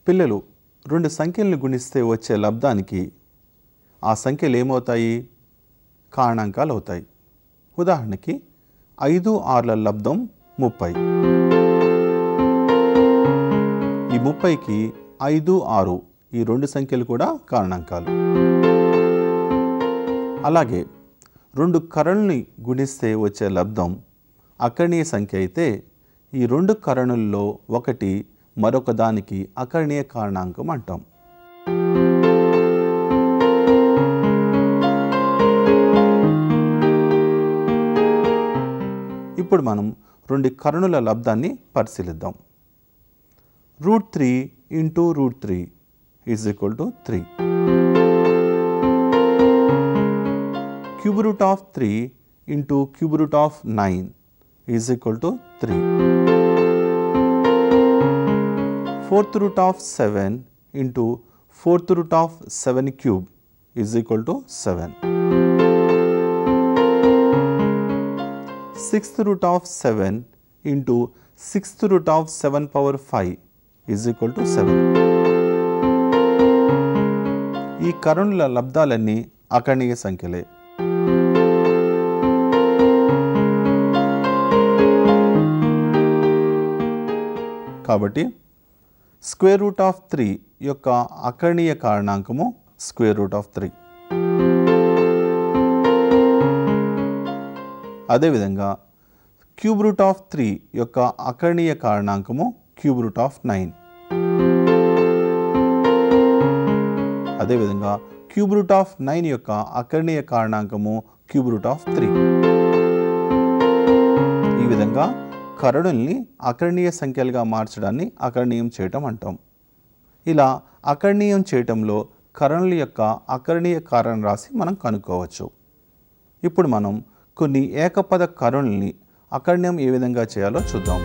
పిల్లలు రెండు సంఖ్యలను గుణిస్తే వచ్చే లబ్ధానికి ఆ సంఖ్యలు ఏమవుతాయి? కారణాంకాలు అవుతాయి. ఉదాహరణకి 5, 6ల లబ్ధం 30. ఈ 30కి 5, 6 ఈ రెండు సంఖ్యలు కూడా కారణాంకాలు. అలాగే రెండు కరణుల్ని గుణిస్తే వచ్చే లబ్ధం అకర్ణీయ సంఖ్య అయితే ఈ రెండు కరణుల్లో ఒకటి మరొక దానికి అకర్ణీయ కారణాంకం అంటాం. ఇప్పుడు మనం రెండు కరణుల లబ్ధాన్ని పరిశీలిద్దాం. √3 × √3 = 3. ⁵√3 × ⁵9 = 3. ⁴√7 × ⁴√7³ = 7. ⁶√7 × ⁶√7⁵ = 7. ఈ కరణుల లబ్ధాలన్నీ అకర్ణీయ సంఖ్యలే. కాబట్టి √3 యొక్క అకర్ణీయ కారణాంకము √3. అదేవిధంగా ⁵√3 యొక్క అకర్ణీయ కారణాంకము ⁵9. అదేవిధంగా ⁵9 యొక్క అకర్ణీయ కారణాంకము ⁵3. ఈ విధంగా కరణుల్ని అకర్ణీయ సంఖ్యలుగా మార్చడాన్ని అకర్ణీయం చేయటం అంటాం. ఇలా అకర్ణీయం చేయటంలో కరణుల యొక్క అకర్ణీయ కారణరాశి మనం కనుక్కోవచ్చు. ఇప్పుడు మనం కొన్ని ఏకపద కరణుల్ని అకర్ణీయం ఏ విధంగా చేయాలో చూద్దాం.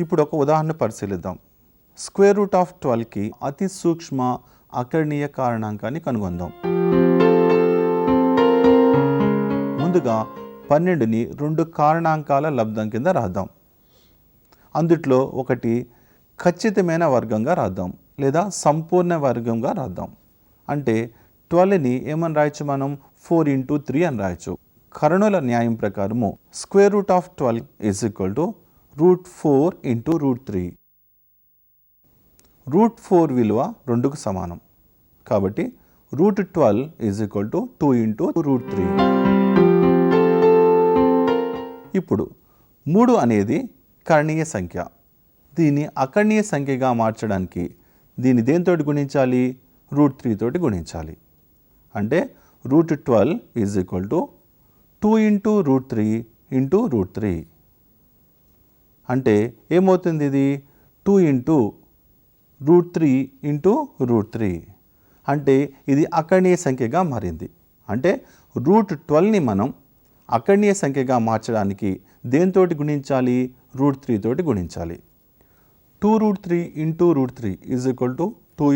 ఇప్పుడు ఒక ఉదాహరణ పరిశీలిద్దాం. √12కి అతి సూక్ష్మ అకర్ణీయ కారణాంకాన్ని కనుగొందాం. ముందుగా 12ని రెండు కారణాంకాల లబ్ధం కింద రాద్దాం. అందుట్లో ఒకటి ఖచ్చితమైన వర్గంగా రాద్దాం లేదా సంపూర్ణ వర్గంగా రాద్దాం. అంటే 12ని ఏమని రాయొచ్చు? మనం 4 × 3 అని రాయొచ్చు. కరణుల న్యాయం ప్రకారము √12 = √4 × √3. √4 విలువ 2కు సమానం. కాబట్టి √12 = 2 × √3. ఇప్పుడు 3 అనేది కర్ణీయ సంఖ్య. దీన్ని అకర్ణీయ సంఖ్యగా మార్చడానికి దీన్ని దేనితోటి గుణించాలి? √3 తోటి గుణించాలి. అంటే √12 = 2 × √3 × √3. అంటే ఏమవుతుంది? ఇది 2 × √3 × √3. అంటే ఇది అకర్ణీయ సంఖ్యగా మారింది. అంటే √12ని మనం అకర్ణీయ సంఖ్యగా మార్చడానికి దేనితోటి గుణించాలి? √3 తోటి గుణించాలి. 2√3 × √3 = 2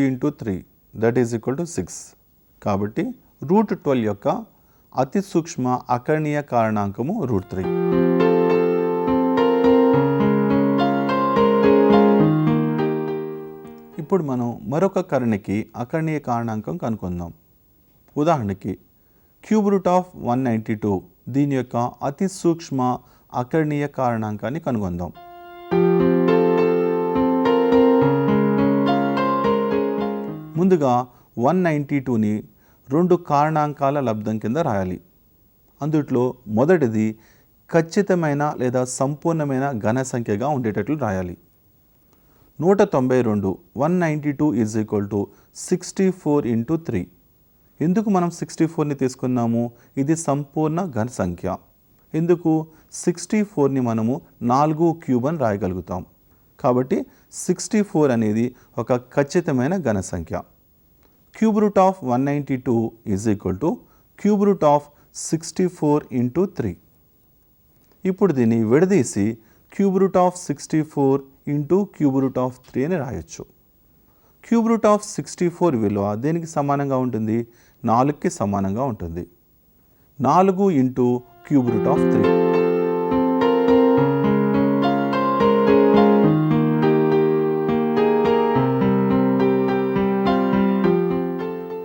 × 3 = 6. కాబట్టి √12 యొక్క అతి సూక్ష్మ అకర్ణీయ కారణాంకము √3. ఇప్పుడు మనం మరొక కరణికి అకర్ణీయ కారణాంకం కనుక్కుందాం. ఉదాహరణకి ⁵192 దీని యొక్క అతి సూక్ష్మ అకర్ణీయ కారణాంకాన్ని కనుగొందాం. ముందుగా 192ని రెండు కారణాంకాల లబ్ధం కింద రాయాలి. అందుట్లో మొదటిది ఖచ్చితమైన లేదా సంపూర్ణమైన ఘన సంఖ్యగా ఉండేటట్లు రాయాలి. 192 192 = 64 × 3. ఎందుకు మనం 64ని తీసుకున్నాము? ఇది సంపూర్ణ ఘన సంఖ్య. ఎందుకు? 64ని మనము 4³ అని రాయగలుగుతాం. కాబట్టి 64 అనేది ఒక ఖచ్చితమైన ఘన సంఖ్య. ⁵192 = ⁵64 × 3. ఇప్పుడు దీన్ని విడదీసి ⁵64 × ⁵3 అని రాయొచ్చు. ⁵64 విలువ దేనికి సమానంగా ఉంటుంది? 4కి సమానంగా ఉంటుంది. 4 ఇంటూ క్యూబ్ రూట్ ఆఫ్ 3.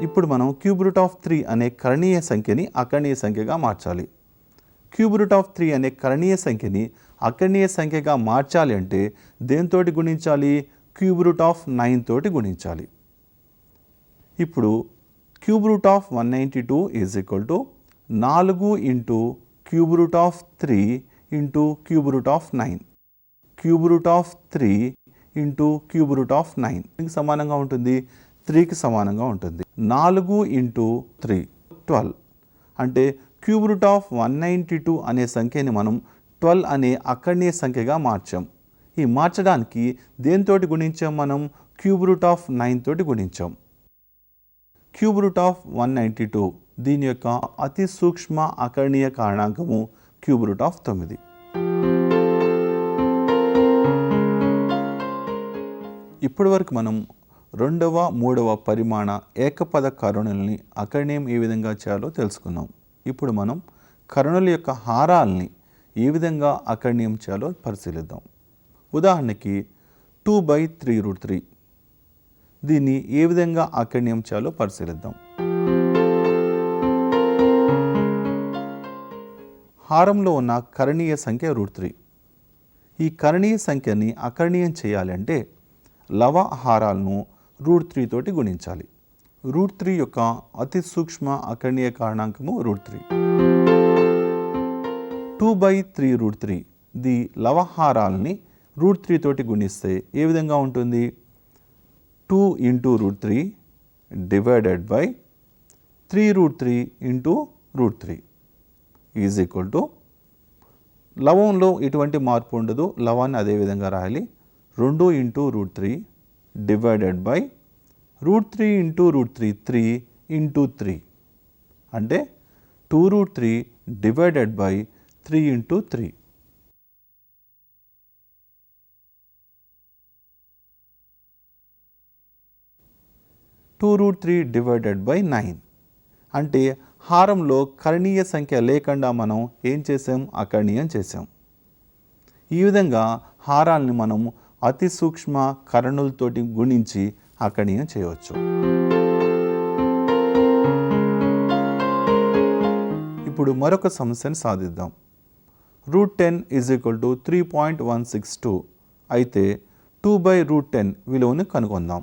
ఇప్పుడు మనం క్యూబ్ రూట్ ఆఫ్ 3 అనే కరణీయ సంఖ్యని అకర్ణీయ సంఖ్యగా మార్చాలి. క్యూబ్ రూట్ ఆఫ్ 3 అనే కరణీయ సంఖ్యని అకర్ణీయ సంఖ్యగా మార్చాలి అంటే దేనితోటి గుణించాలి? క్యూబ్ రూట్ ఆఫ్ 9 తోటి గుణించాలి. ఇప్పుడు cube root of 192 is equal to 4 into cube root of 3 into cube root of 9. Cube root of 3 into cube root of 9 దీనికి సమానంగా ఉంటుంది, 3కి సమానంగా ఉంటుంది. 4 ఇంటూ 3 12. అంటే క్యూబ్ రూట్ ఆఫ్ 192 అనే సంఖ్యని మనం 12 అనే అకర్ణీయ సంఖ్యగా మార్చాం. ఈ మార్చడానికి దేనితోటి గుణించాం? మనం క్యూబ్ రూట్ ఆఫ్ 9 తోటి గుణించాం. క్యూబ్ రూట్ ఆఫ్ 192 దీని యొక్క అతి సూక్ష్మ అకర్ణీయ కారణాంకము క్యూబ్ రూట్ ఆఫ్ 9. ఇప్పటి వరకు మనం రెండవ మూడవ పరిమాణ ఏకపద కరణుల్ని అకర్ణీయం ఏ విధంగా చేయాలో తెలుసుకున్నాం. ఇప్పుడు మనం కరణుల యొక్క హారాల్ని ఏ విధంగా అకర్ణీయం చేయాలో పరిశీలిద్దాం. ఉదాహరణకి 2/3√3 దీన్ని ఏ విధంగా అకర్ణీయం చేయాలో పరిశీలిద్దాం. హారంలో ఉన్న కరణీయ సంఖ్య √3. ఈ కరణీయ సంఖ్యని అకర్ణీయం చేయాలంటే లవ హారాలను √3 తోటి గుణించాలి. √3 యొక్క అతి సూక్ష్మ అకర్ణీయ కారణాంకము √3. 2/3√3 ది లవహారాల్ని √3 తోటి గుణిస్తే ఏ విధంగా ఉంటుంది? 2 into √3 divided by 3√3 into √3 is equal to, లవంలో ఎటువంటి మార్పు ఉండదు, లవాన్ని అదే విధంగా రాయాలి. 2 into √3 divided by √3 into √3 3 into 3 అంటే 2√3 divided by 3 into 3. √3 divided by 9 అంటే హారంలో కరణీయ సంఖ్య లేకుండా మనం ఏం చేసాం? అకర్ణీయం చేసాం. ఈ విధంగా హారాల్ని మనం అతి సూక్ష్మ కరణులతోటి గుణించి అకర్ణీయం చేయవచ్చు. ఇప్పుడు మరొక సమస్యను సాధిద్దాం. √10 ఈజ్ ఈక్వల్ టు 3.162 అయితే 2/√10 విలువను కనుగొందాం.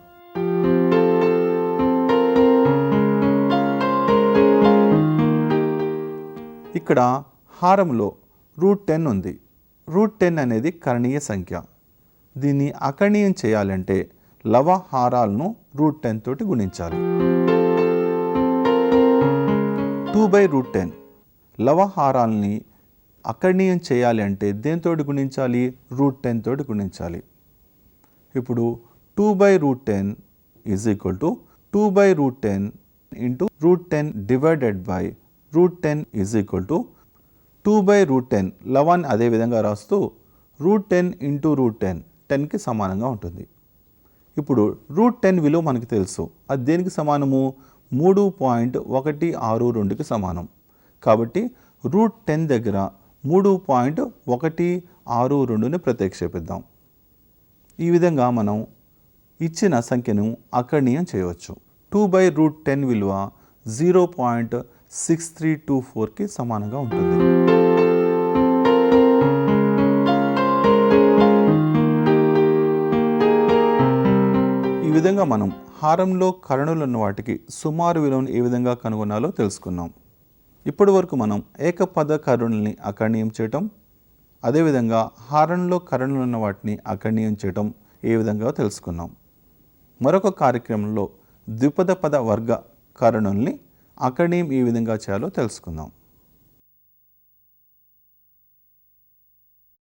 ఇక్కడ హారంలో √10 ఉంది. √10 అనేది కరణీయ సంఖ్య. దీన్ని అకర్ణీయం చేయాలంటే లవ హారాలను √10 తోటి గుణించాలి. 2/√10 లవ హారాల్ని అకర్ణీయం చేయాలి అంటే దేనితోటి గుణించాలి? √10 తోటి గుణించాలి. ఇప్పుడు 2/√10 is equal to 2/√10 into √10 divided by √10 is equal to 2/√10 లవాన్ని అదే విధంగా రాస్తూ √10 ఇంటూ √10 10కి సమానంగా ఉంటుంది. ఇప్పుడు √10 విలువ మనకు తెలుసు, అది దేనికి సమానము? 3.162కి సమానం. కాబట్టి √10 దగ్గర 3.162ని ప్రతిక్షేపిద్దాం. ఈ విధంగా మనం ఇచ్చిన సంఖ్యను అకర్ణీయం చేయవచ్చు. 2/√10 విలువ 0.6324కి సమానంగా ఉంటుంది. ఈ విధంగా మనం హారంలో కరణులు ఉన్న వాటికి సుమారు విలువను ఏ విధంగా కనుగొనాలో తెలుసుకున్నాం. ఇప్పటి వరకు మనం ఏకపద కరణుల్ని అకర్ణీయం చేయటం, అదేవిధంగా హారంలో కరణులు ఉన్న వాటిని అకర్ణీయం చేయటం ఏ విధంగా తెలుసుకున్నాం. మరొక కార్యక్రమంలో ద్విపద పద వర్గ కరణుల్ని అకర్ణీయం ఏ విధంగా చేయాలో తెలుసుకుందాం.